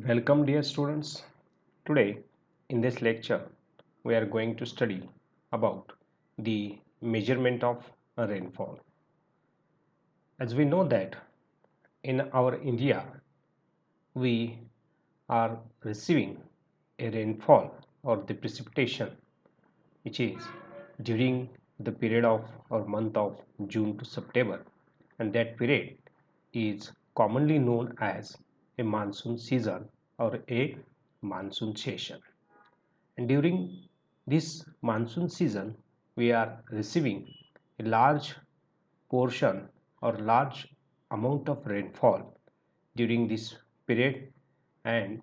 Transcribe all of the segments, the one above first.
Welcome dear students. Today in this lecture we are going to study about the measurement of rainfall. As we know that in our India we are receiving a rainfall or the precipitation which is during the period of or month of June to September, and that period is commonly known as a monsoon season or a monsoon session. And during this monsoon season we are receiving a large portion or large amount of rainfall during this period, and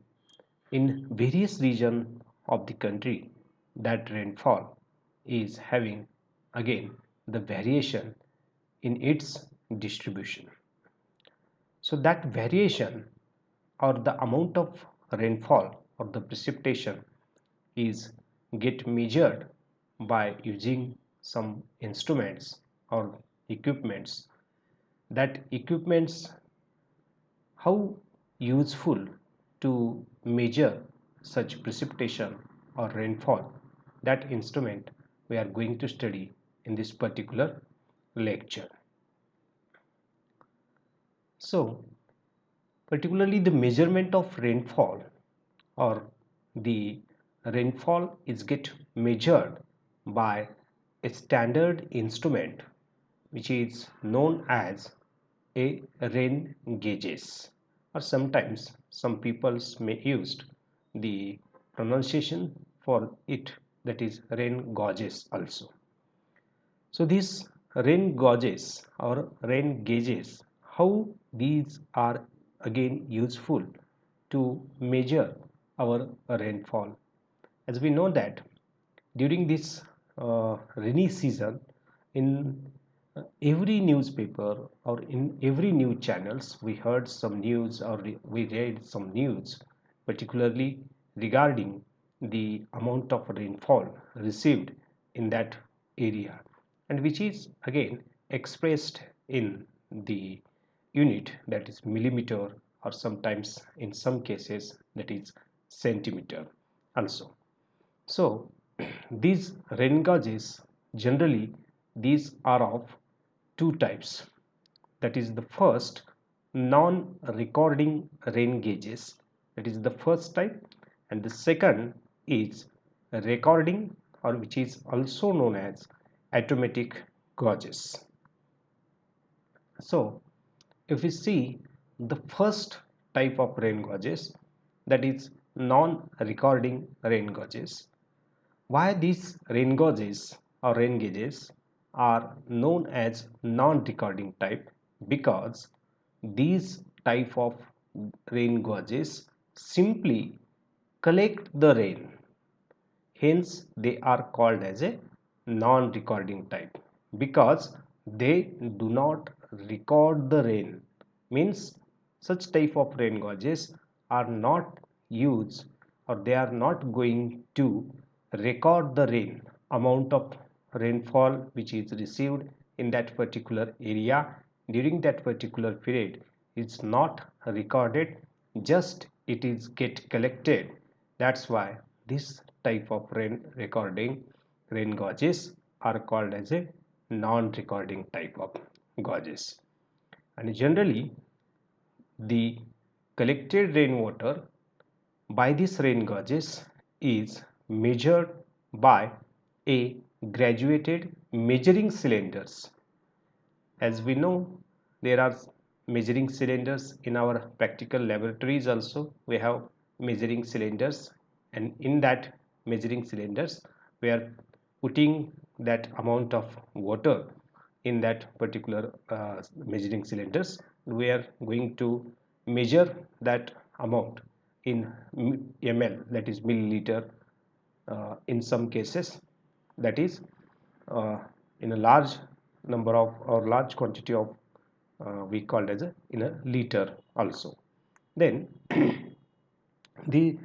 in various regions of the country that rainfall is having again the variation in its distribution. So that variation or the amount of rainfall or the precipitation is get measured by using some instruments or equipments. That equipments, how useful to measure such precipitation or rainfall, that instrument we are going to study in this particular lecture. So particularly the measurement of rainfall or the rainfall is get measured by a standard instrument which is known as a rain gauges, or sometimes some peoples may use the pronunciation for it, that is rain gauges also. So these rain gauges or rain gauges, how these are again useful to measure our rainfall. As we know that during this rainy season, in every newspaper or in every news channels we heard some news or we read some news, particularly regarding the amount of rainfall received in that area, and which is again expressed in the unit, that is millimeter, or sometimes in some cases that is centimeter also. So these rain gauges, generally these are of two types. That is the first, non-recording rain gauges, that is the first type, and the second is recording, or which is also known as automatic gauges. So if we see the first type of rain gauges, that is non-recording rain gauges. Why these rain gauges or rain gauges are known as non-recording type? Because these type of rain gauges simply collect the rain, hence they are called as a non-recording type, because they do not record the rain. Means such type of rain gauges are not used, or they are not going to record the rain amount of rainfall which is received in that particular area during that particular period. It's not recorded, just it is get collected. That's why this type of rain gauges are called as a non-recording type of gauges. And generally the collected rainwater by these rain gauges is measured by a graduated measuring cylinders. As we know, there are measuring cylinders in our practical laboratories also. We have measuring cylinders, and in that measuring cylinders we are putting that amount of water in that particular measuring cylinders. We are going to measure that amount in ml, that is milliliter, in some cases that is in a large number of or large quantity of we called as a in a liter also. Then the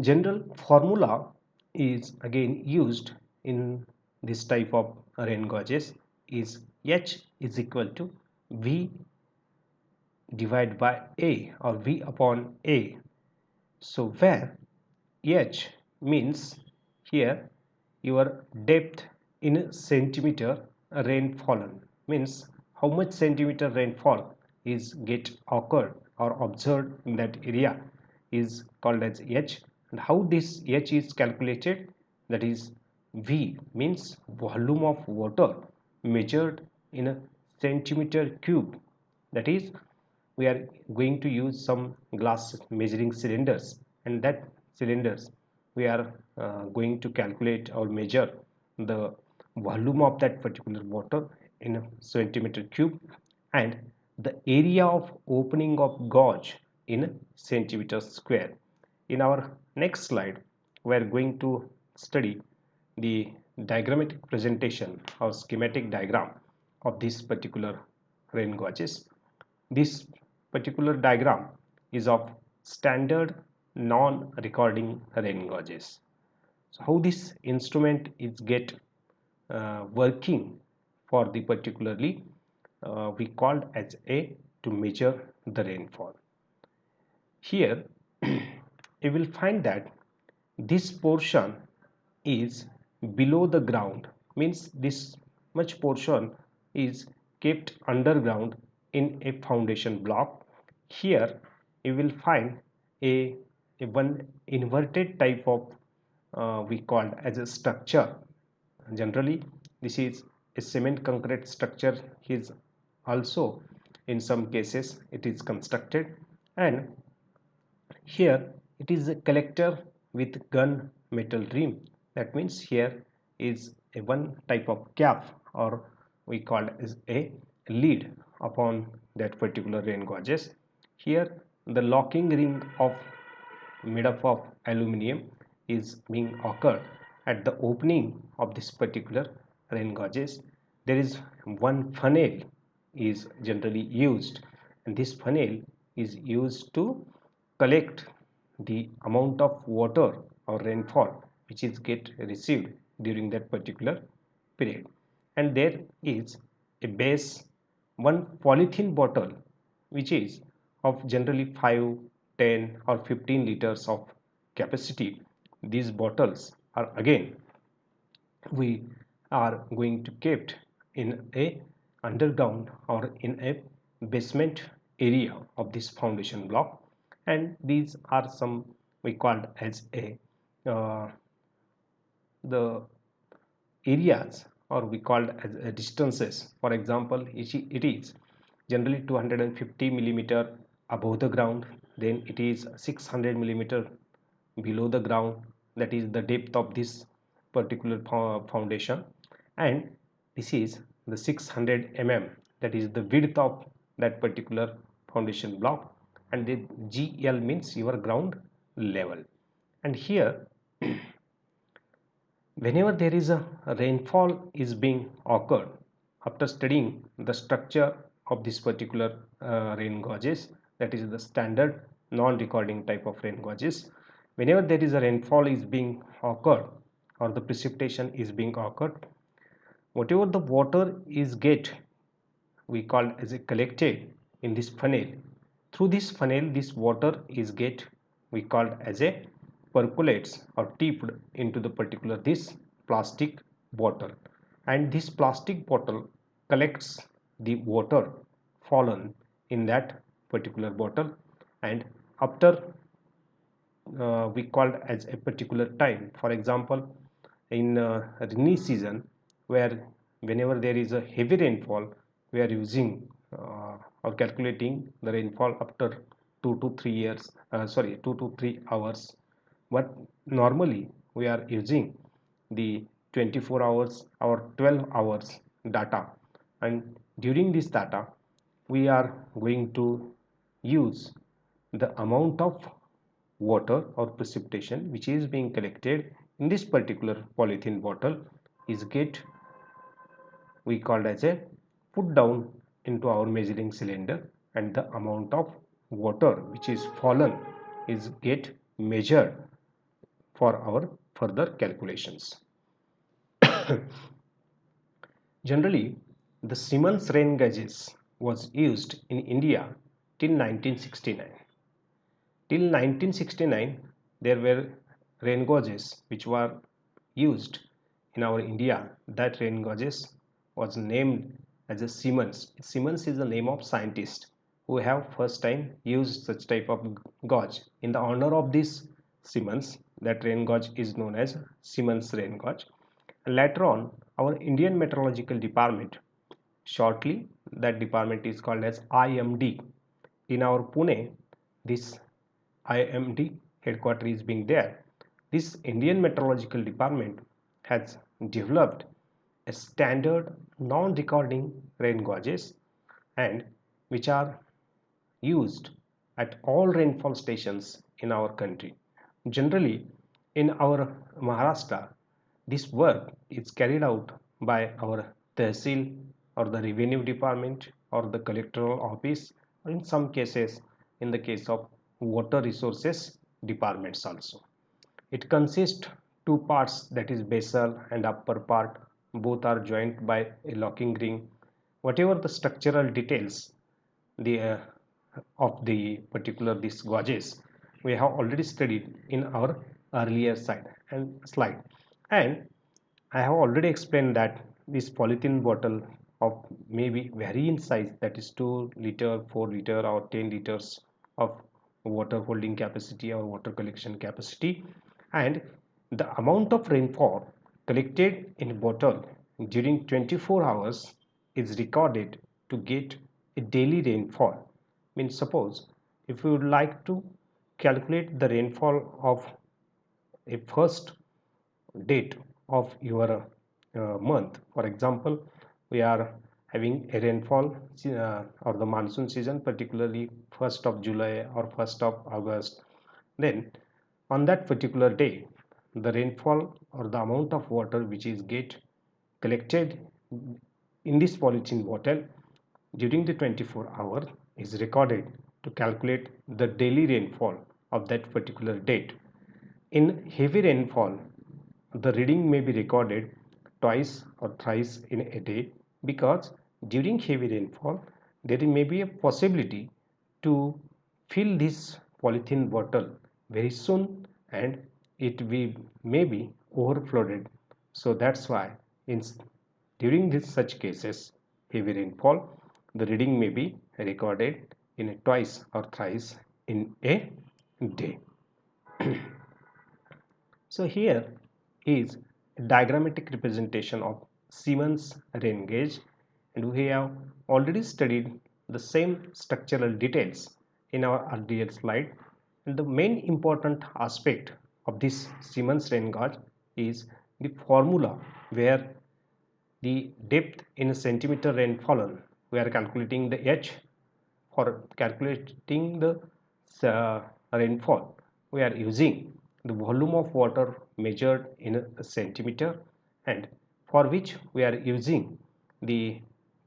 general formula is again used in this type of rain gauges is H is equal to V divided by A, or V upon A, So where H means here your depth in centimeter rainfallen, means how much centimeter rainfall is get occurred or observed in that area is called as H. And how this H is calculated, that is V means volume of water measured in a centimeter cube, that is we are going to use some glass measuring cylinders, and that cylinders we are going to calculate or measure the volume of that particular water in a centimeter cube, and the area of opening of gauge in centimeter square. In our next slide we are going to study the diagrammatic presentation or schematic diagram of this particular rain gauges. This particular diagram is of standard non-recording rain gauges. So how this instrument is get working for the particularly we called as a to measure the rainfall. Here you will find that this portion is below the ground, means this much portion is kept underground in a foundation block. Here you will find a one inverted type of we called as a structure. Generally this is a cement concrete structure is also in some cases it is constructed, and here it is a collector with gun metal rim. That means here is a one type of cap, or we call as a lid upon that particular rain gauges. Here the locking ring of made up of aluminium is being occurred at the opening of this particular rain gauges. There is one funnel is generally used, and this funnel is used to collect the amount of water or rainfall which is get received during that particular period. And there is a base one polythene bottle which is of generally 5, 10 or 15 liters of capacity. These bottles are again we are going to kept in a underground or in a basement area of this foundation block, and these are some we called as a the areas or we called as distances. For example, it is generally 250 millimeter above the ground, then it is 600 millimeter below the ground, that is the depth of this particular foundation, and this is the 600 that is the width of that particular foundation block, and the GL means your ground level. And here whenever there is a rainfall is being occurred, after studying the structure of this particular rain gauges, that is the standard non-recording type of rain gauges, whenever there is a rainfall is being occurred or the precipitation is being occurred, whatever the water is get we call as a collected in this funnel. Through this funnel this water is get we called as a percolates or tipped into the particular this plastic bottle, and this plastic bottle collects the water fallen in that particular bottle, and after we called as a particular time. For example, in rainy season, where whenever there is a heavy rainfall, we are using or calculating the rainfall after 2 to 3 years, 2 to 3 hours, but normally we are using the 24 hours or 12 hours data, and during this data we are going to use the amount of water or precipitation which is being collected in this particular polythene bottle is get we called as a put down into our measuring cylinder, and the amount of water which is fallen is get measured for our further calculations. Generally, the Siemens rain gauges was used in India till 1969. Till 1969, there were rain gauges which were used in our India. That rain gauges was named as a Siemens. Siemens is the name of scientist who have first time used such type of gauge. In the honor of this Siemens, that rain gauge is known as Siemens rain gauge. Later on, our Indian Meteorological Department, shortly that department is called as IMD. In our Pune, this IMD headquarters is being there. This Indian Meteorological Department has developed a standard non-recording rain gauges and which are used at all rainfall stations in our country. Generally, in our Maharashtra, this work is carried out by our Tehsil or the Revenue Department or the Collectoral Office, or in some cases, in the case of Water Resources Departments also. It consists two parts, that is basal and upper part. Both are joined by a locking ring. Whatever the structural details the of the particular these gauges we have already studied in our earlier slide, and I have already explained that this polythene bottle of maybe vary in size, that is 2 liter, 4 liter or 10 liters of water holding capacity or water collection capacity, and the amount of rainfall collected in bottle during 24 hours is recorded to get a daily rainfall. Means suppose if we would like to calculate the rainfall of a first date of your month. For example, we are having a rainfall or the monsoon season, particularly 1st of July or 1st of August. Then on that particular day, the rainfall or the amount of water which is get collected in this polythene bottle during the 24 hours is recorded to calculate the daily rainfall of that particular date. In heavy rainfall, the reading may be recorded twice or thrice in a day, because during heavy rainfall there may be a possibility to fill this polythene bottle very soon and may be overflowed. So that's why during such cases, heavy rainfall, the reading may be recorded in a twice or thrice in a day. So here is a diagrammatic representation of Siemens rain gauge, and we have already studied the same structural details in our earlier slide. And the main important aspect of this Siemens rain gauge is the formula where the depth in a centimeter rain fallen, we are calculating the H. For calculating the rainfall, we are using the volume of water measured in a centimeter, and for which we are using the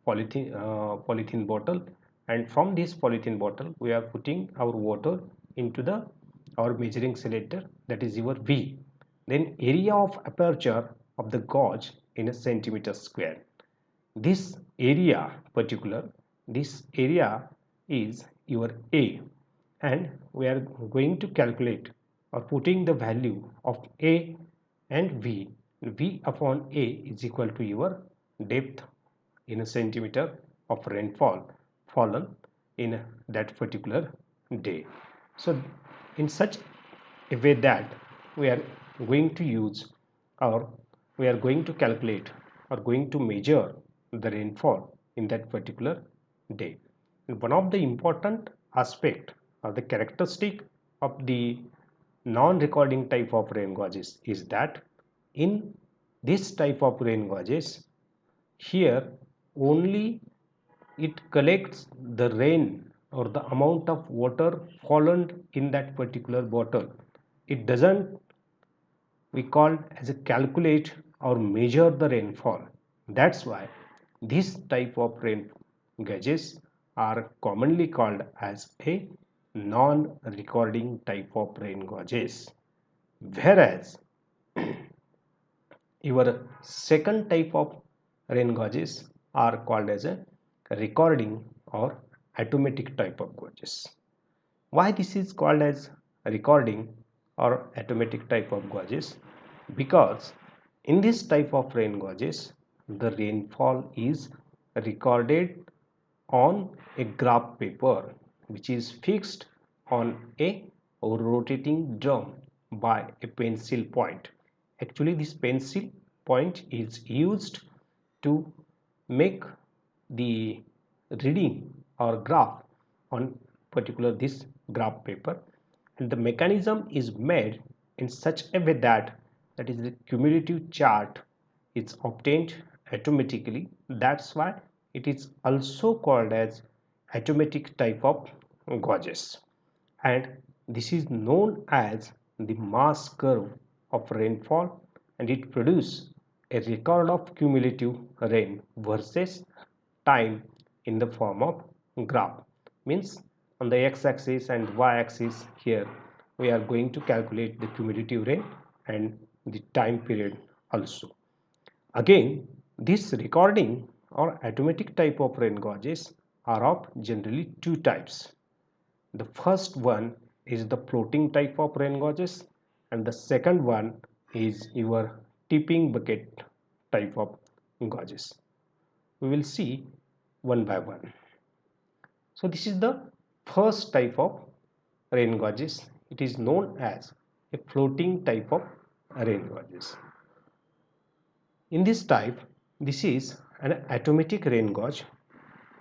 polythene bottle, and from this polythene bottle we are putting our water into the our measuring cylinder, that is your V. Then area of aperture of the gauge in a centimeter square. This area this area is your A, and we are going to calculate or putting the value of A and V. V upon A is equal to your depth in a centimeter of rainfall fallen in that particular day. So in such a way that we are going to use or we are going to calculate or going to measure the rainfall in that particular day. And one of the important aspect or the characteristic of the non-recording type of rain gauges is that in this type of rain gauges, here only it collects the rain or the amount of water fallen in that particular bottle. It doesn't we call as a calculate or measure the rainfall. That's why this type of rain gauges are commonly called as a non-recording type of rain gauges. Whereas your second type of rain gauges are called as a recording or automatic type of gauges. Why this is called as recording or automatic type of gauges? Because in this type of rain gauges, the rainfall is recorded on a graph paper which is fixed on a rotating drum by a pencil point. Actually, this pencil point is used to make the reading or graph on particular this graph paper, and the mechanism is made in such a way that is the cumulative chart is obtained automatically. That's why it is also called as automatic type of gauges, and this is known as the mass curve of rainfall, and it produces a record of cumulative rain versus time in the form of graph. Means on the x-axis and y-axis, here we are going to calculate the cumulative rain and the time period also. Again, this recording or automatic type of rain gauges are of generally two types. The first one is the floating type of rain gauges, and the second one is your tipping bucket type of gauges. We will see one by one. So this is the first type of rain gauges. It is known as a floating type of rain gauges. In this type, this is an automatic rain gauge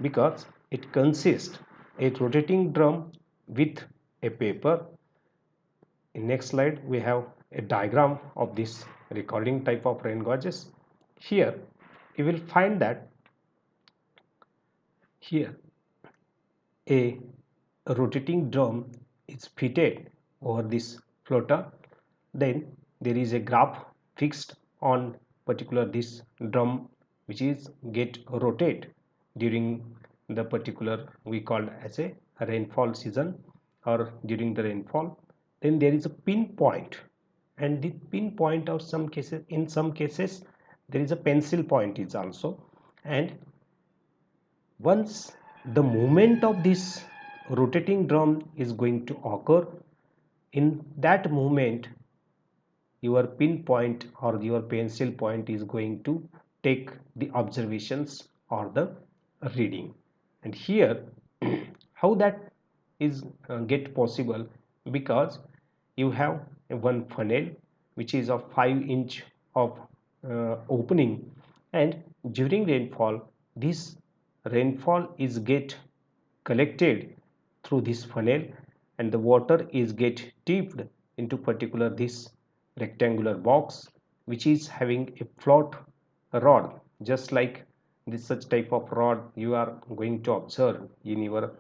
because it consists a rotating drum with a paper. In next slide, we have a diagram of this recording type of rain gauges. Here, you will find that here a rotating drum is fitted over this floater. Then there is a graph fixed on particular this drum which is get rotate during the particular we called as a rainfall season or during the rainfall. Then there is a pinpoint, and the pinpoint of some cases, in some cases there is a pencil point is also, and once the movement of this rotating drum is going to occur, in that movement your pinpoint or your pencil point is going to take the observations or the reading. And here how that is get possible, because you have one funnel which is of 5 inch of opening, and during rainfall this rainfall is get collected through this funnel, and the water is get tipped into particular this rectangular box which is having a float rod, just like this such type of rod you are going to observe in your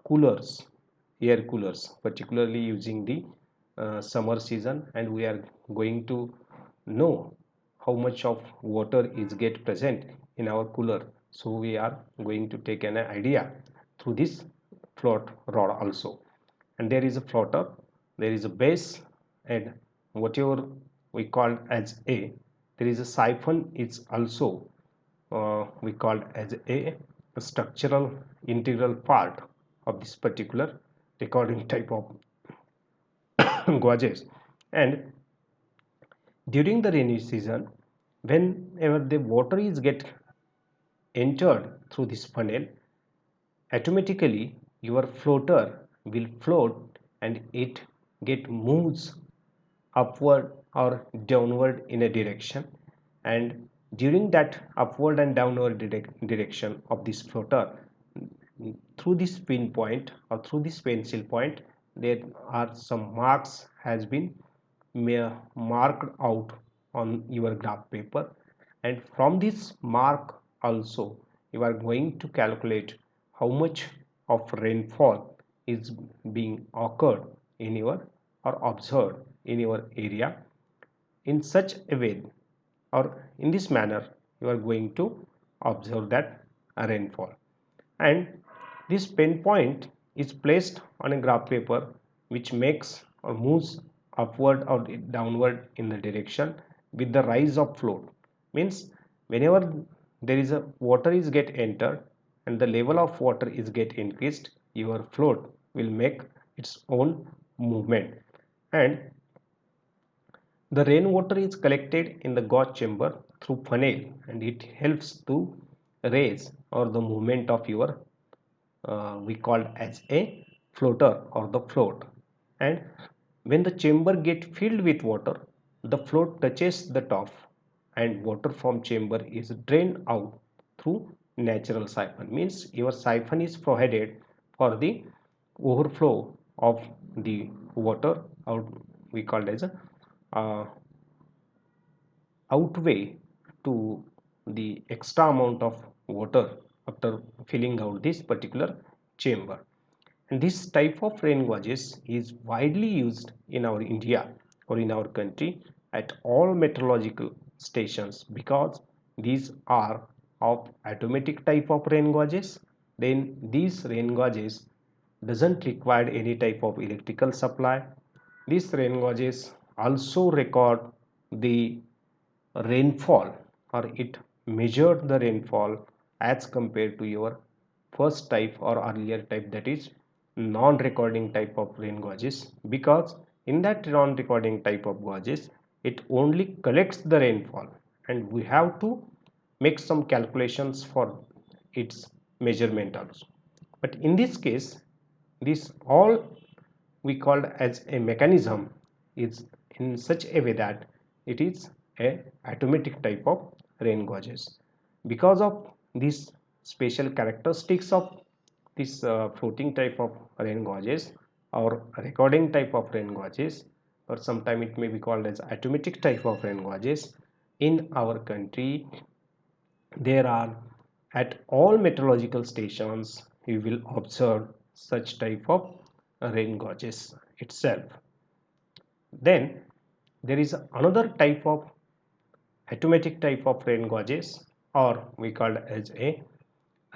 coolers, air coolers, particularly using the summer season, and we are going to know how much of water is get present in our cooler. So we are going to take an idea through this float rod also. And there is a floater, there is a base, and whatever we call as a, there is a siphon is also we called as a structural integral part of this particular recording type of gauges. And during the rainy season, whenever the water is get entered through this funnel, automatically your floater will float and it get moves upward or downward in a direction, and during that upward and downward direction of this floater, through this pinpoint or through this pencil point, there are some marks has been marked out on your graph paper, and from this mark also you are going to calculate how much of rainfall is being occurred in your or observed in your area. In such a way or in this manner you are going to observe that rainfall. And this pen point is placed on a graph paper which makes or moves upward or downward in the direction with the rise of float. Means whenever there is a water is get entered and the level of water is get increased, your float will make its own movement, and the rainwater is collected in the gauge chamber through funnel, and it helps to raise or the movement of your we call as a floater or the float. And when the chamber get filled with water, the float touches the top, and water from chamber is drained out through natural siphon. Means your siphon is provided for the overflow of the water out, we call as a uh, outweigh to the extra amount of water after filling out this particular chamber. And this type of rain gauges is widely used in our India or in our country at all meteorological stations, because these are of automatic type of rain gauges. Then these rain gauges doesn't require any type of electrical supply. These rain gauges also record the rainfall, or it measured the rainfall as compared to your first type or earlier type, that is non-recording type of rain gauges, because in that non-recording type of gauges it only collects the rainfall and we have to make some calculations for its measurement also. But in this case, this all we called as a mechanism is in such a way that it is a automatic type of rain gauges. Because of these special characteristics of this floating type of rain gauges or recording type of rain gauges, or sometime it may be called as automatic type of rain gauges, in our country there are, at all meteorological stations you will observe such type of rain gauges itself. Then there is another type of automatic type of rain gauges, or we call as a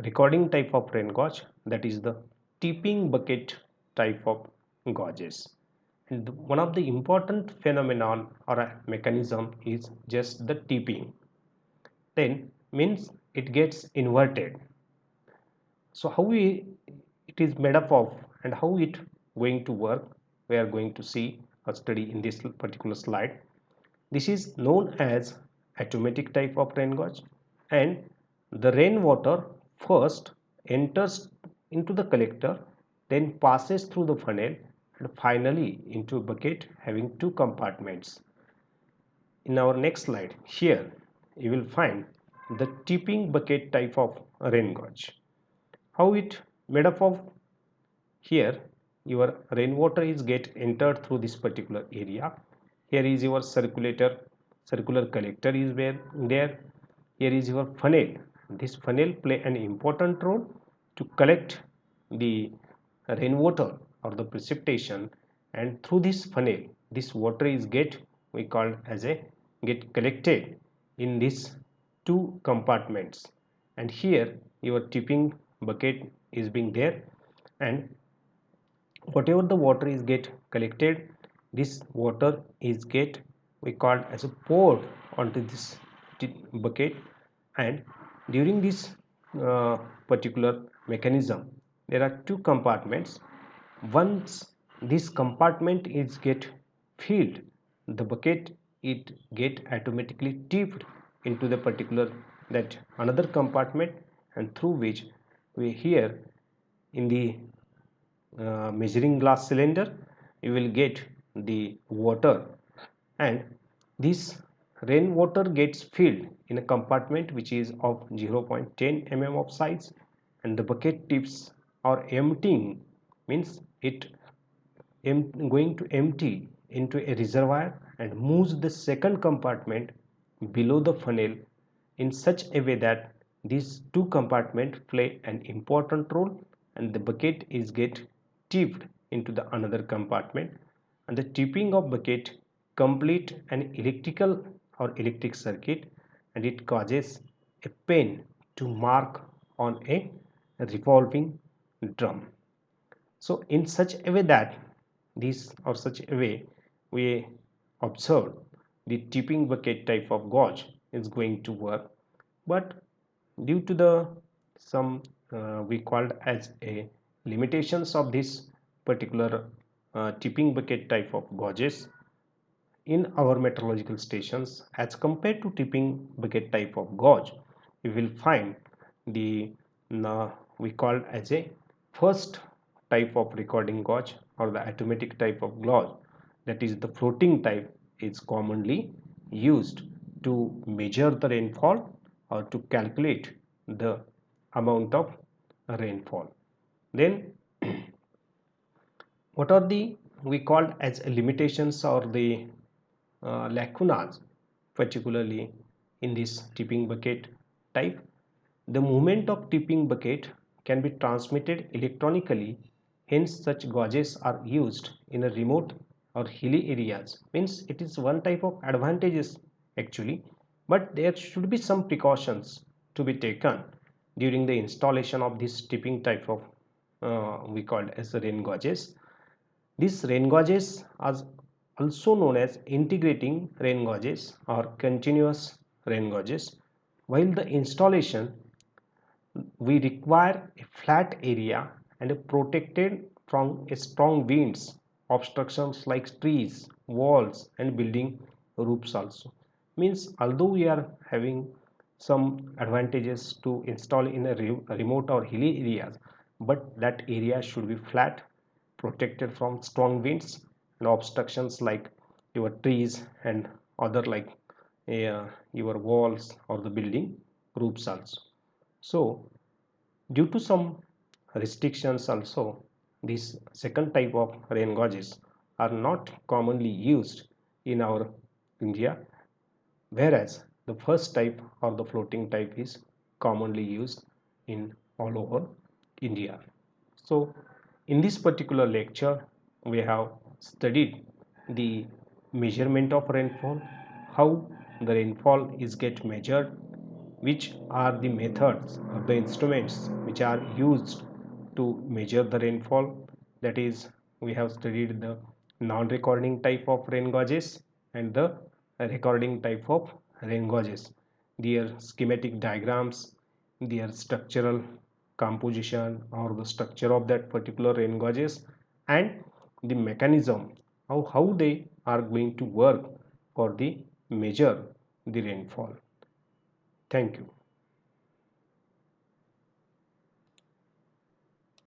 recording type of rain gauge, that is the tipping bucket type of gauges. And one of the important phenomenon or a mechanism is just the tipping. Then means it gets inverted. So how it is made up of and how it going to work, we are going to see or study in this particular slide. This is known as automatic type of rain gauge, and the rainwater first enters into the collector, then passes through the funnel, and finally into a bucket having two compartments. In our next slide here you will find the tipping bucket type of rain gauge. How it made up of? Here your rainwater is get entered through this particular area. Here is your circular collector is there. Here is your funnel. This funnel play an important role to collect the rainwater or the precipitation, and through this funnel this water is get, we call as a get collected in these two compartments, and here your tipping bucket is being there, and whatever the water is get collected, this water is get, we call as a poured onto this bucket. And during this particular mechanism there are two compartments. Once this compartment is get filled, the bucket it get automatically tipped into the particular that another compartment, and through which we here in the measuring glass cylinder you will get the water, and this rainwater gets filled in a compartment which is of 0.10 mm of size, and the bucket tips are emptying, means it going to empty into a reservoir and moves the second compartment below the funnel in such a way that these two compartments play an important role, and the bucket is get tipped into the another compartment, and the tipping of bucket complete an electrical or electric circuit, and it causes a pen to mark on a revolving drum. So in such a way that this or such a way we observe the tipping bucket type of gauge is going to work. But due to the some we called as a limitations of this particular tipping bucket type of gauges in our meteorological stations as compared to tipping bucket type of gauge, you will find the we call as a first type of recording gauge or the automatic type of gauge, that is the floating type, is commonly used to measure the rainfall or to calculate the amount of rainfall. Then what are the we called as limitations or the lacunas, particularly in this tipping bucket type? The movement of tipping bucket can be transmitted electronically, hence such gauges are used in a remote or hilly areas. Means it is one type of advantages actually, but there should be some precautions to be taken during the installation of this tipping type of we called as the rain gauges. These rain gauges are also known as integrating rain gauges or continuous rain gauges. While the installation, we require a flat area and protected from strong winds, obstructions like trees, walls and building roofs also. Means although we are having some advantages to install in a remote or hilly areas, but that area should be flat, protected from strong winds and obstructions like your trees and other like your walls or the building roofs also. So due to some restrictions also, this second type of rain gauges are not commonly used in our India, whereas the first type or the floating type is commonly used in all over India. So in this particular lecture we have studied the measurement of rainfall, how the rainfall is get measured, which are the methods or the instruments which are used to measure the rainfall. That is, we have studied the non-recording type of rain gauges and the recording type of rain gauges, their schematic diagrams, their structural composition or the structure of that particular rain gauges, and the mechanism how they are going to work for the measure the rainfall. Thank you.